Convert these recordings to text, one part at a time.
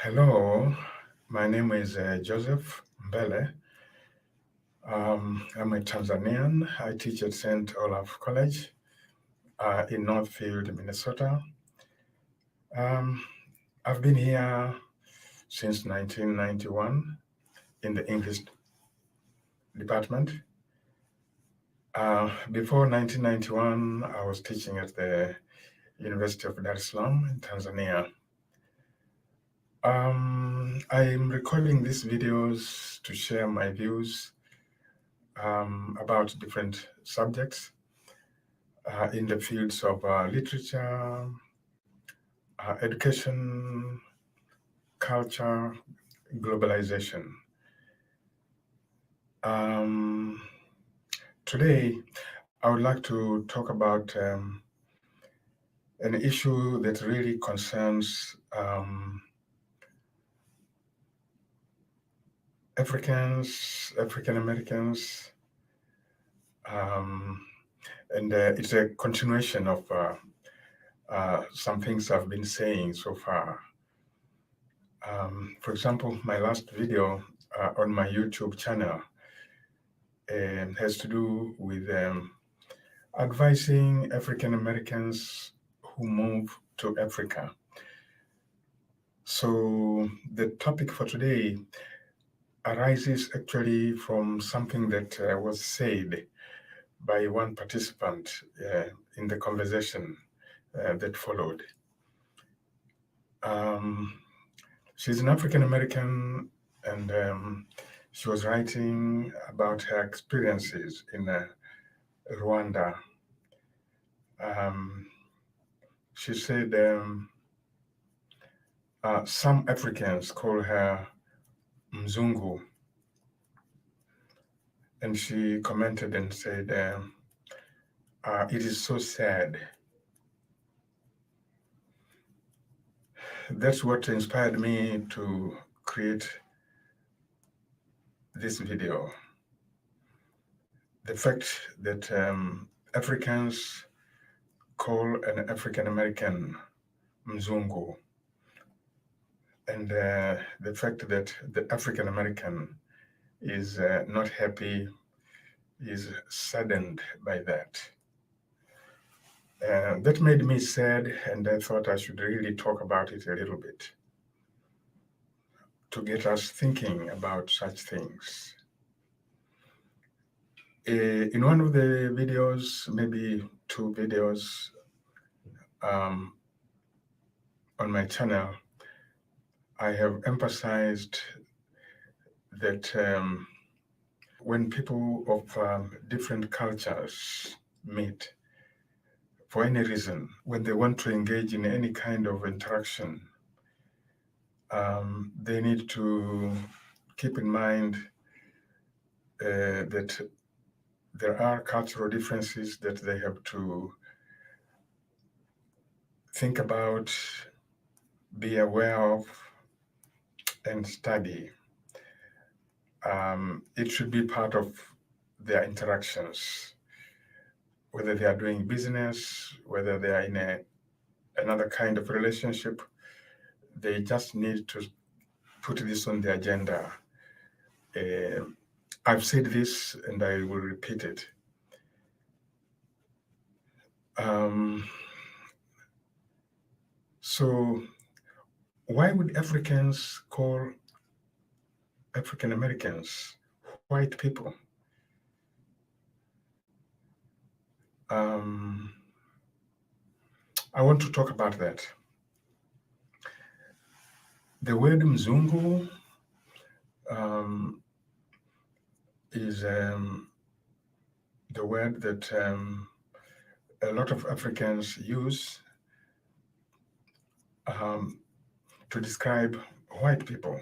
Hello, my name is Joseph Mbele. I'm a Tanzanian. I teach at St. Olaf College in Northfield, Minnesota. Um, I've been here since 1991 in the English department. Before 1991, I was teaching at the University of Dar es Salaam in Tanzania. I'm recording these videos to share my views about different subjects in the fields of literature, education, culture, globalization. Um, Today, I would like to talk about an issue that really concerns Africans, African Americans, um, and it's a continuation of some things I've been saying so far. For example, my last video on my YouTube channel has to do with advising African Americans who move to Africa. So the topic for today arises actually from something that was said by one participant in the conversation that followed. She's an African American, and she was writing about her experiences in Rwanda. She said some Africans call her Mzungu, and she commented and said, it is so sad. That's what inspired me to create this video. The fact that Africans call an African American Mzungu, and the fact that the African American is not happy, is saddened by that. That made me sad, and I thought I should really talk about it a little bit to get us thinking about such things. In one of the videos, maybe two videos on my channel, I have emphasized that when people of different cultures meet, for any reason, when they want to engage in any kind of interaction, they need to keep in mind that there are cultural differences that they have to think about, be aware of, and study. It should be part of their interactions, whether they are doing business, whether they are in another kind of relationship. They just need to put this on the agenda. I've said this and I will repeat it. So why would Africans call African Americans white people? I want to talk about that. The word Mzungu is the word that a lot of Africans use to describe white people.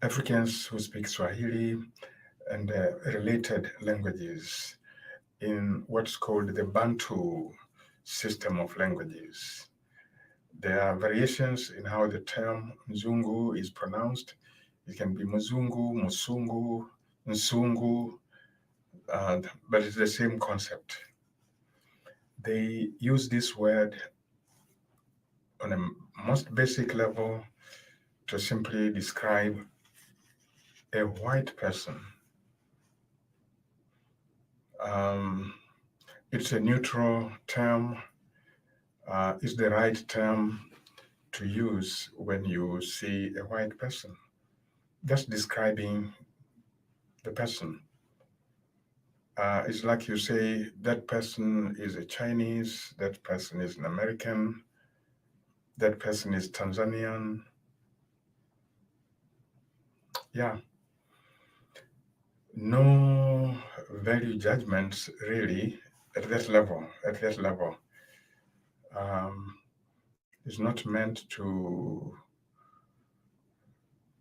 Africans who speak Swahili and related languages in what's called the Bantu system of languages. There are variations in how the term Mzungu is pronounced. It can be Mzungu, Musungu, Nsungu, but it's the same concept. They use this word on a most basic level to simply describe a white person. Um, it's a neutral term, is the right term to use when you see a white person, just describing the person. It's like you say that person is a Chinese, that person is an American, that person is Tanzanian. Yeah, no value judgments really at that level. At that level, um, it's not meant to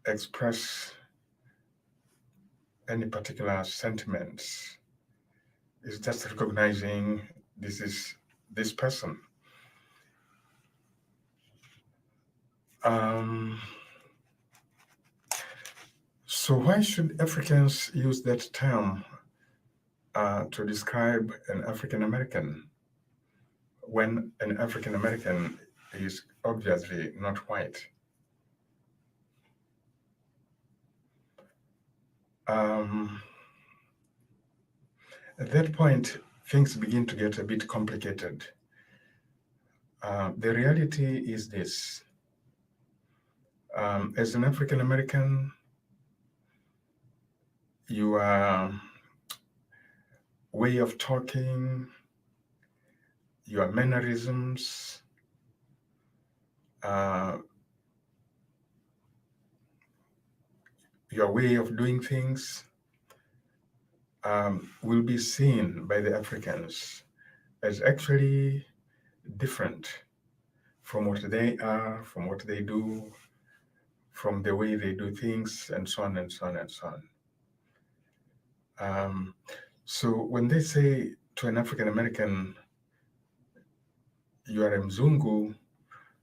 express any particular sentiments. It's just recognizing this is this person. Um, so why should Africans use that term to describe an African American when an African American is obviously not white? Um, at that point, things begin to get a bit complicated. The reality is this: as an African American, your way of talking, your mannerisms, uh, your way of doing things will be seen by the Africans as actually different from what they are, from what they do, from the way they do things, and so on and so on and so on. Um, so when they say to an African American, you are a Mzungu,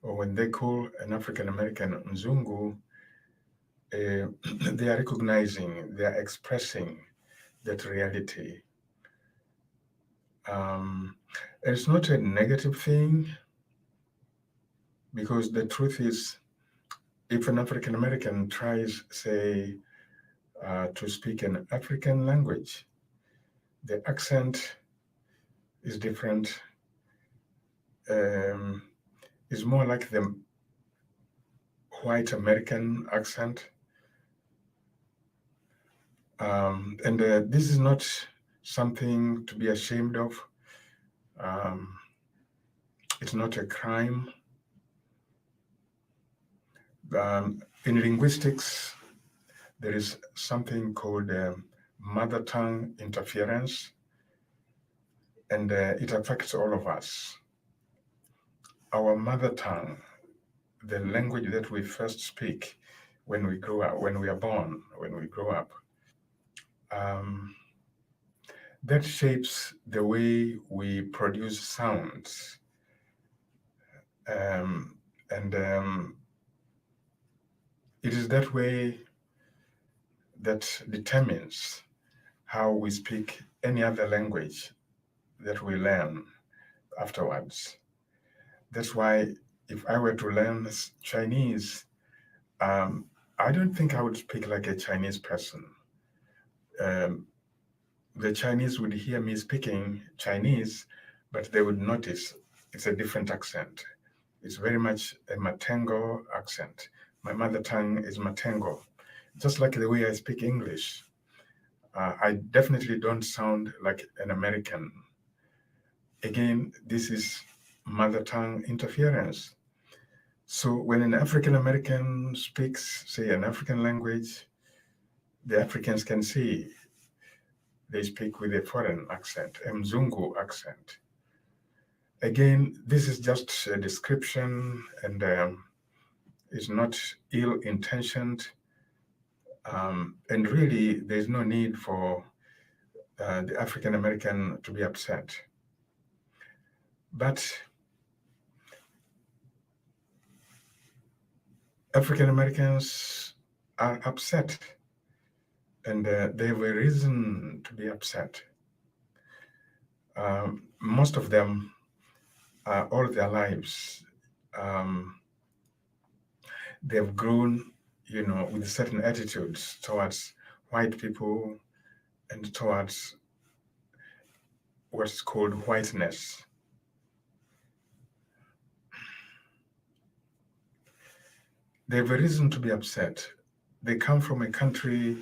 or when they call an African American Mzungu, they are recognizing, they are expressing that reality. And it's not a negative thing, because the truth is, if an African American tries, say, to speak an African language, the accent is different, um, is more like the white American accent. And this is not something to be ashamed of. Um, it's not a crime. In linguistics, there is something called mother tongue interference, and it affects all of us. Our mother tongue, the language that we first speak when we grow up, when we are born, when we grow up, um, that shapes the way we produce sounds. And it is that way that determines how we speak any other language that we learn afterwards. That's why if I were to learn Chinese, um, I don't think I would speak like a Chinese person. Um, the Chinese would hear me speaking Chinese, but they would notice it's a different accent. It's very much a Matengo accent. My mother tongue is Matengo, just like the way I speak English. I definitely don't sound like an American. Again, this is mother tongue interference. So when an African American speaks, say, an African language, the Africans can see they speak with a foreign accent, a Mzungu accent. Again, this is just a description, and it's not ill-intentioned. And really, there's no need for the African American to be upset. But African Americans are upset, and they have a reason to be upset. Most of them, all their lives, um, they've grown, with certain attitudes towards white people and towards what's called whiteness. They have a reason to be upset. They come from a country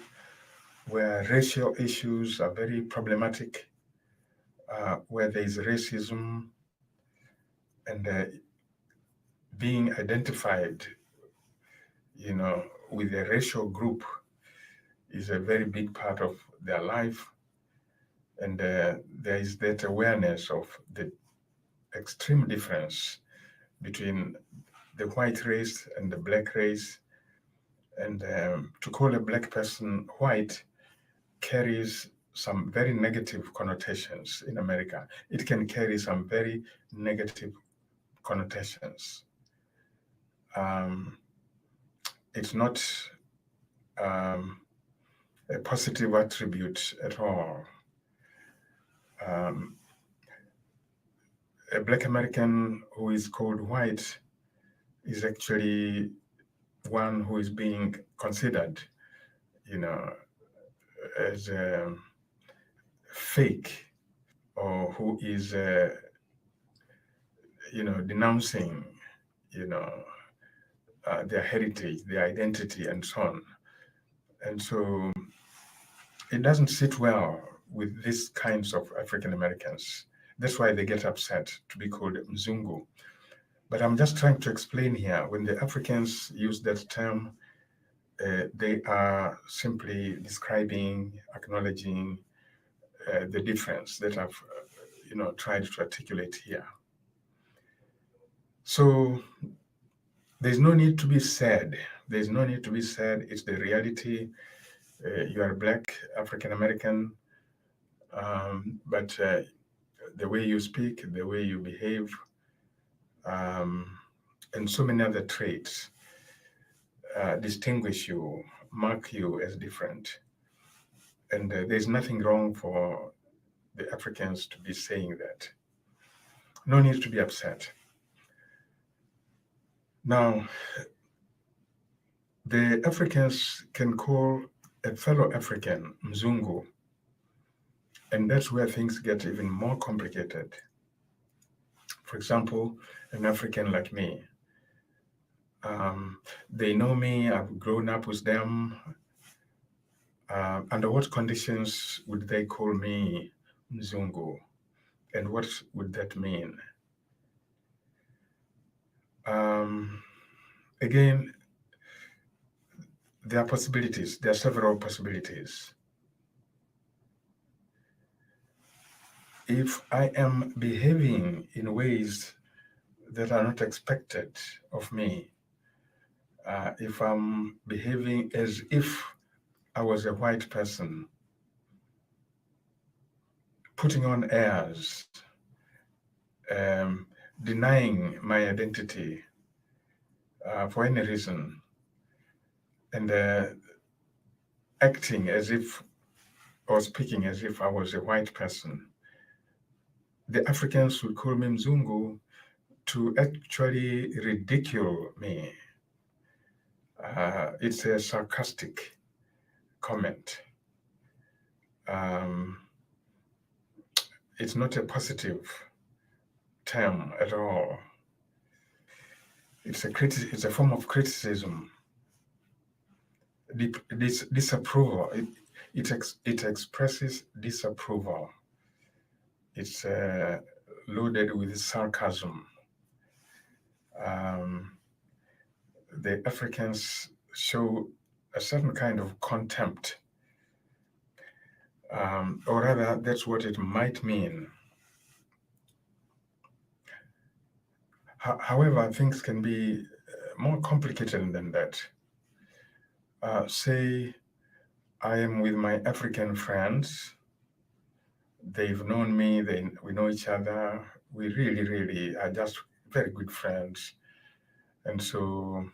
where racial issues are very problematic, where there is racism and being identified, with a racial group is a very big part of their life. And there is that awareness of the extreme difference between the white race and the black race. And to call a black person white carries some very negative connotations in America. It can carry some very negative connotations. It's not a positive attribute at all. A black American who is called white is actually one who is being considered, as fake, or who is, denouncing, their heritage, their identity, and so on. And so it doesn't sit well with these kinds of African Americans. That's why they get upset to be called Mzungu. But I'm just trying to explain here, when the Africans use that term, they are simply describing, acknowledging the difference that I've, tried to articulate here. So there's no need to be sad. There's no need to be sad. It's the reality. You are Black, African American, but the way you speak, the way you behave, and so many other traits distinguish you, mark you as different. And there's nothing wrong for the Africans to be saying that. No need to be upset. Now, the Africans can call a fellow African Mzungu, and that's where things get even more complicated. For example, an African like me, they know me, I've grown up with them. Under what conditions would they call me Mzungu? And what would that mean? Again, there are possibilities. There are several possibilities. If I am behaving in ways that are not expected of me, if I'm behaving as if I was a white person, putting on airs, denying my identity for any reason, and acting as if, or speaking as if I was a white person, the Africans would call me Mzungu to actually ridicule me. It's a sarcastic comment. It's not a positive term at all. It's a form of criticism, disapproval. It expresses disapproval. It's loaded with sarcasm. The Africans show a certain kind of contempt, or rather, that's what it might mean. However, things can be more complicated than that. Say I am with my African friends. They've known me, we know each other. We really, really are just very good friends. And so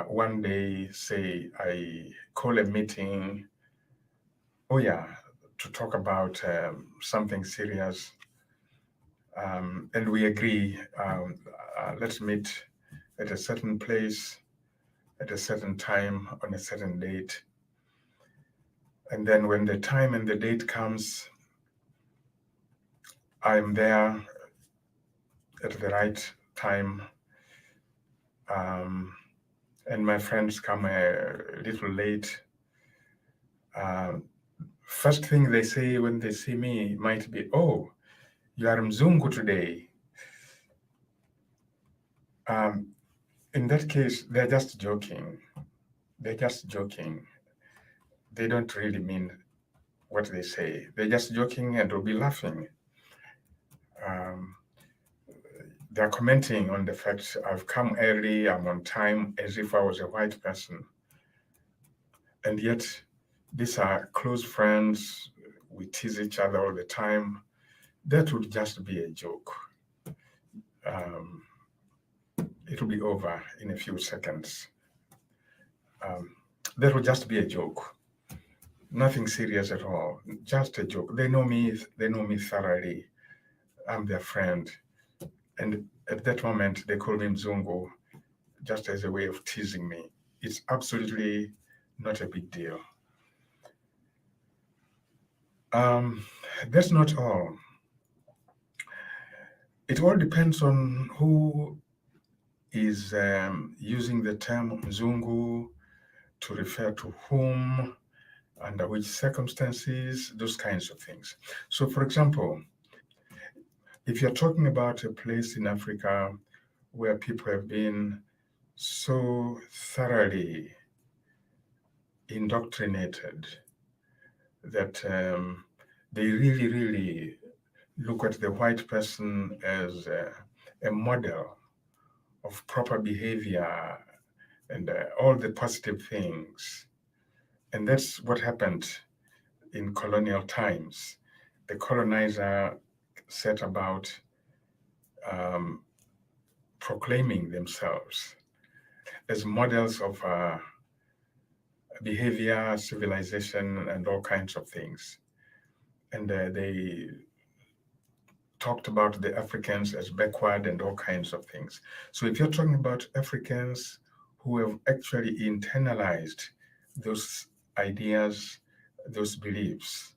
one day, say I call a meeting, to talk about something serious. And we agree, let's meet at a certain place. at a certain time on a certain date. And then when the time and the date comes, I'm there at the right time. Um, and my friends come a little late. Uh, First thing they say when they see me might be, "Oh, you are Mzungu today." Um, in that case, they're just joking. They're just joking. They don't really mean what they say. They're just joking and will be laughing. Um, they're commenting on the fact I've come early, I'm on time, as if I was a white person. And yet, these are close friends. We tease each other all the time. That would just be a joke. Um, it will be over in a few seconds. Um, that would just be a joke. Nothing serious at all. Just a joke. They know me. They know me thoroughly. I'm their friend. And at that moment, they call me Mzungu just as a way of teasing me. It's absolutely not a big deal. Um, that's not all. It all depends on who is using the term Mzungu to refer to whom, under which circumstances, those kinds of things. So, for example, if you're talking about a place in Africa where people have been so thoroughly indoctrinated that they really, really look at the white person as a model of proper behavior and all the positive things. And that's what happened in colonial times. The colonizer set about um, proclaiming themselves as models of behavior, civilization, and all kinds of things. And they talked about the Africans as backward and all kinds of things. So if you're talking about Africans who have actually internalized those ideas, those beliefs,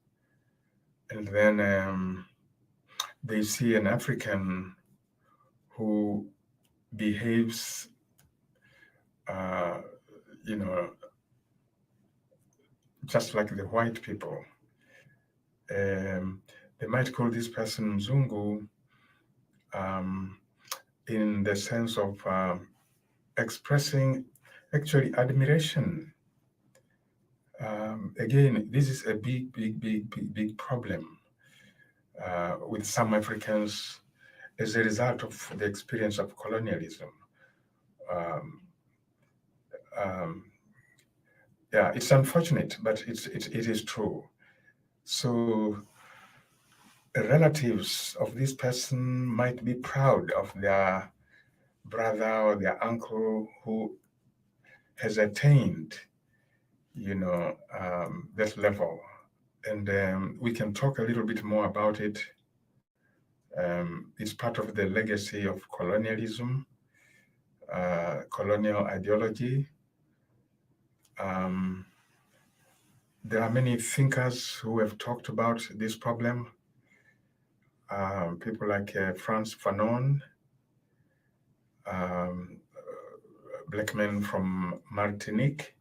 and then they see an African who behaves, uh, you know, just like the white people. They might call this person Mzungu um, in the sense of expressing actually admiration. Again, this is a big problem with some Africans as a result of the experience of colonialism. Um, um, yeah, it's unfortunate, but it is true. So relatives of this person might be proud of their brother or their uncle who has attained, that level. And we can talk a little bit more about it. It's part of the legacy of colonialism, colonial ideology. Um, there are many thinkers who have talked about this problem. People like Frantz Fanon, black men from Martinique,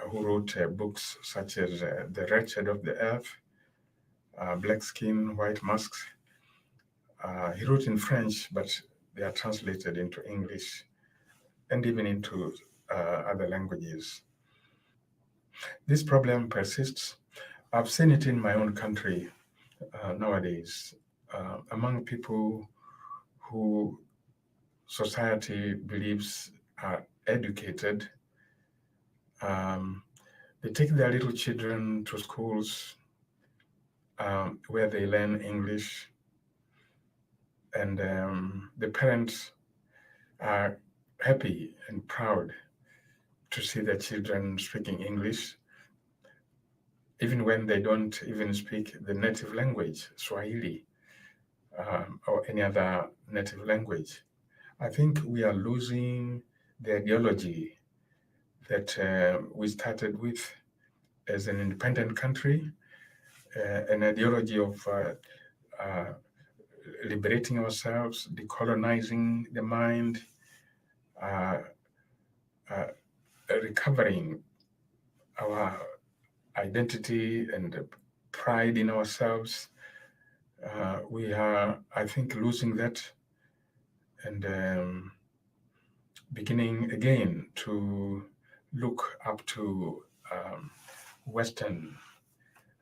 who wrote books such as The Wretched of the Earth, Black Skin, White Masks. He wrote in French, but they are translated into English and even into other languages. This problem persists. I've seen it in my own country nowadays among people who society believes are educated. Um, they take their little children to schools where they learn English, and the parents are happy and proud to see their children speaking English, even when they don't even speak the native language, Swahili, or any other native language. I think we are losing the ideology that we started with as an independent country, an ideology of uh, liberating ourselves, decolonizing the mind, uh, uh, recovering our identity and pride in ourselves. We are, I think, losing that and beginning again to look up to Western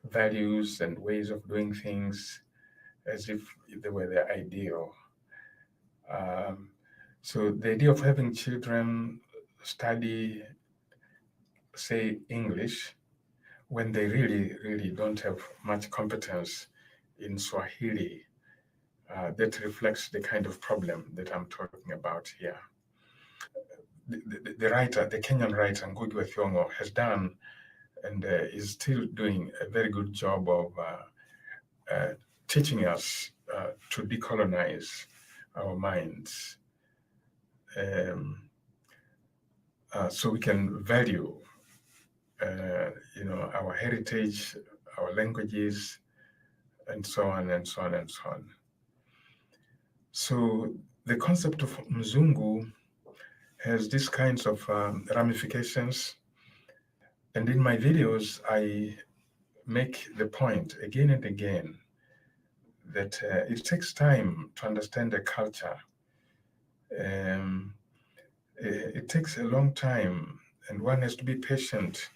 values and ways of doing things as if they were the ideal. Um, so the idea of having children study, say, English when they really don't have much competence in Swahili, that reflects the kind of problem that I'm talking about here. The writer, the Kenyan writer Ngugi wa Thiong'o, has done and is still doing a very good job of teaching us to decolonize our minds, um, so we can value, our heritage, our languages, and so on and so on and so on. So the concept of Mzungu has these kinds of ramifications. And in my videos, I make the point again and again that it takes time to understand a culture. It takes a long time, and one has to be patient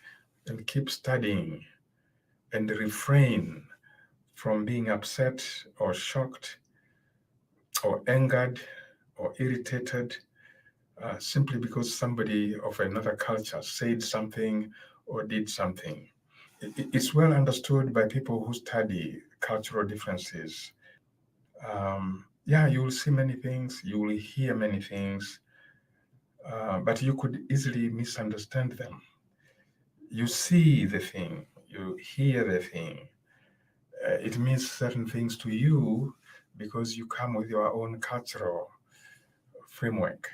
and keep studying and refrain from being upset or shocked or angered or irritated simply because somebody of another culture said something or did something. It's well understood by people who study cultural differences. Yeah, you will see many things, you will hear many things, but you could easily misunderstand them. You see the thing, you hear the thing. It means certain things to you because you come with your own cultural framework.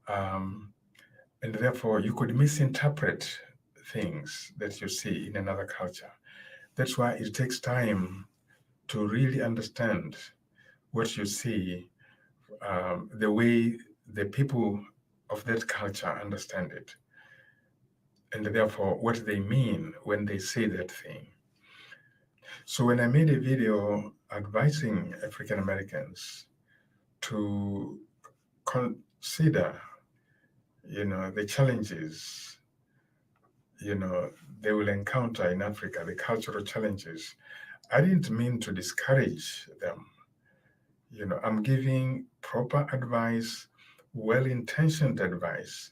And therefore, you could misinterpret things that you see in another culture. That's why it takes time to really understand what you see, the way the people of that culture understand it, and therefore what they mean when they say that thing. So when I made a video advising African Americans to consider, the challenges, they will encounter in Africa, the cultural challenges, I didn't mean to discourage them. I'm giving proper advice, well-intentioned advice,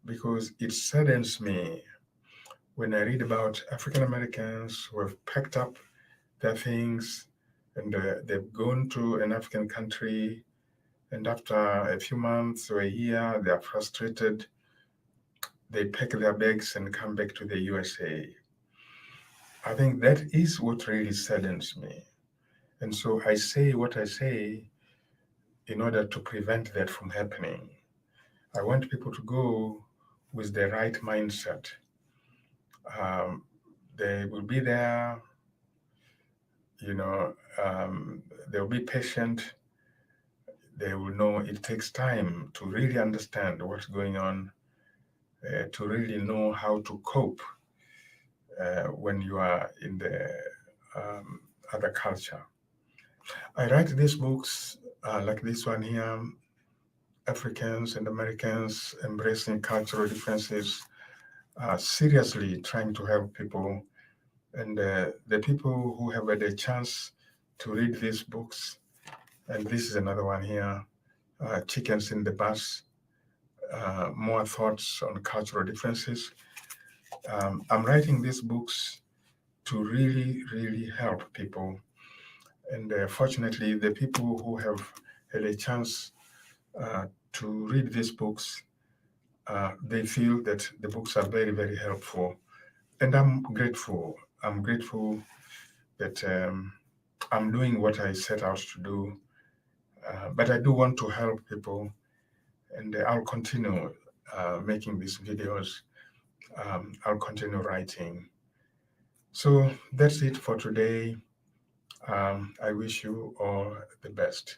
because it saddens me when I read about African Americans who have packed up their things and they've gone to an African country, and after a few months or a year, they are frustrated. They pack their bags and come back to the USA. I think that is what really saddens me. And so I say what I say in order to prevent that from happening. I want people to go with the right mindset. Um, they will be there, they'll be patient. They will know it takes time to really understand what's going on, to really know how to cope when you are in the other culture. I write these books like this one here, Africans and Americans Embracing Cultural Differences, seriously trying to help people. And the people who have had a chance to read these books, and this is another one here, Chickens in the Bus, More Thoughts on Cultural Differences. I'm writing these books to really help people. And fortunately, the people who have had a chance to read these books, they feel that the books are very helpful. And I'm grateful. I'm grateful that I'm doing what I set out to do. But I do want to help people, and I'll continue making these videos. I'll continue writing. So that's it for today. I wish you all the best.